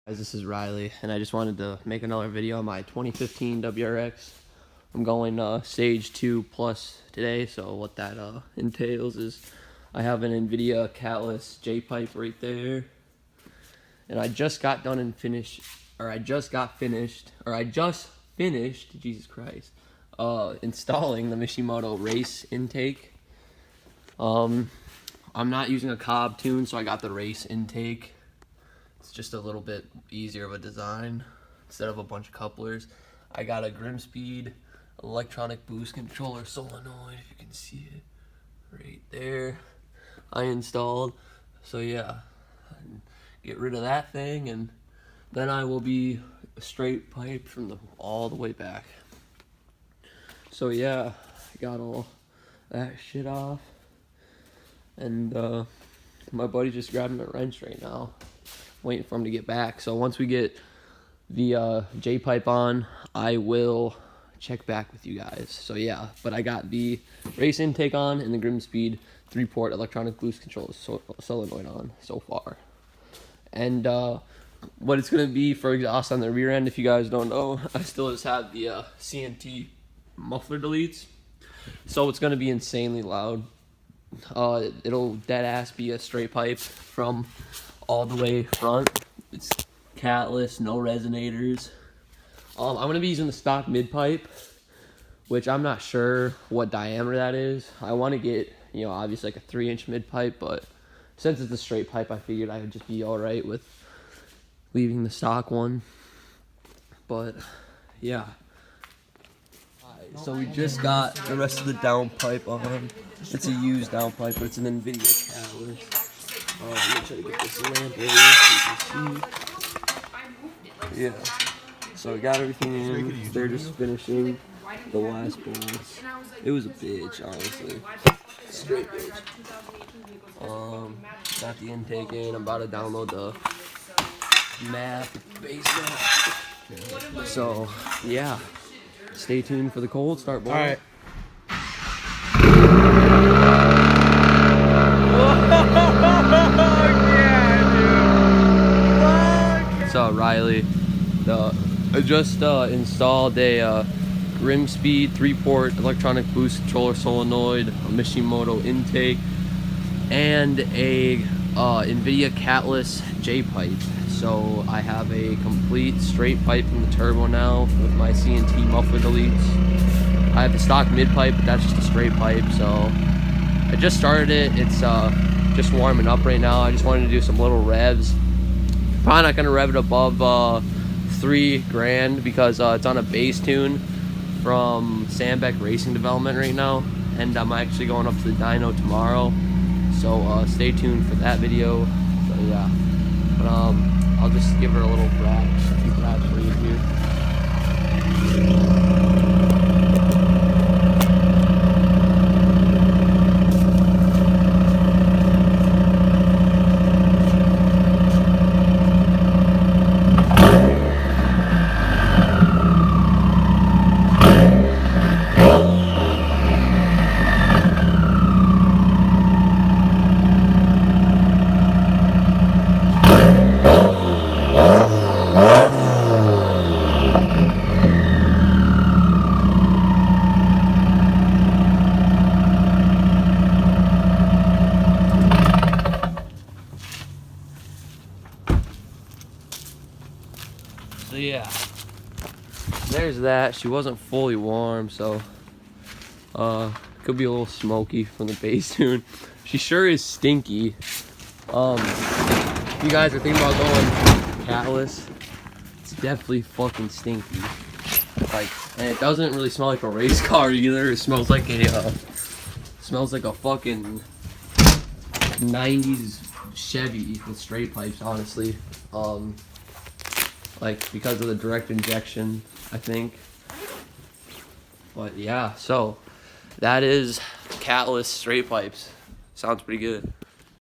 Guys, this is Riley, and I just wanted to make another video on my 2015 WRX. I'm going stage 2 plus today, so what that entails is I have an Invidia Catless J-pipe right there, and I just finished, Jesus Christ, installing the Mishimoto race intake. I'm not using a Cobb tune, so I got the race intake. It's just a little bit easier of a design instead of a bunch of couplers. I got a Grimspeed electronic boost controller solenoid, if you can see it right there. I installed, so yeah, get rid of that thing, and then I will be a straight pipe from all the way back. So yeah, I got all that shit off, and my buddy's just grabbing a wrench right now, waiting for him to get back. So once we get the J-pipe on, I will check back with you guys. So yeah, but I got the race intake on and the Grimspeed 3-port electronic boost control solenoid on so far. And what it's going to be for exhaust on the rear end, if you guys don't know, I still just have the CNT muffler deletes. So it's going to be insanely loud. It'll dead ass be a straight pipe from all the way front. It's catless, no resonators. I'm going to be using the stock mid pipe, which I'm not sure what diameter that is. I want to get, you know, obviously like a 3-inch mid pipe, but since it's a straight pipe, I figured I would just be alright with leaving the stock one. But yeah. So we just got the rest of the down pipe on. It's a used down pipe, but it's an Invidia Catless. Let me try to get this lamp over so you can see. Yeah. So we got everything in. They're just finishing the last bolts. It was a bitch, honestly. Straight bitch. Got the intake in. I'm about to download the map, base map. So yeah, stay tuned for the cold start board. All right. So Riley, I just installed a Grimspeed 3-port electronic boost controller solenoid, a Mishimoto intake, and a Invidia Catless J-pipe. So I have a complete straight pipe from the turbo now with my CNT muffler deletes. I have the stock mid pipe, but that's just a straight pipe. So I just started it. It's just warming up right now. I just wanted to do some little revs. Probably not gonna rev it above $3,000 because it's on a bass tune from Sandbeck Racing Development right now, and I'm actually going up to the dyno tomorrow. So stay tuned for that video. So yeah, but I'll just give her a little rap for you here. So yeah, there's that. She wasn't fully warm, so could be a little smoky from the bass tune. She sure is stinky. If you guys are thinking about going catless, it's definitely fucking stinky. Like, and it doesn't really smell like a race car either. It smells like a fucking 90s Chevy with straight pipes, honestly. Like, because of the direct injection, I think. But yeah, so that is Catless straight pipes. Sounds pretty good.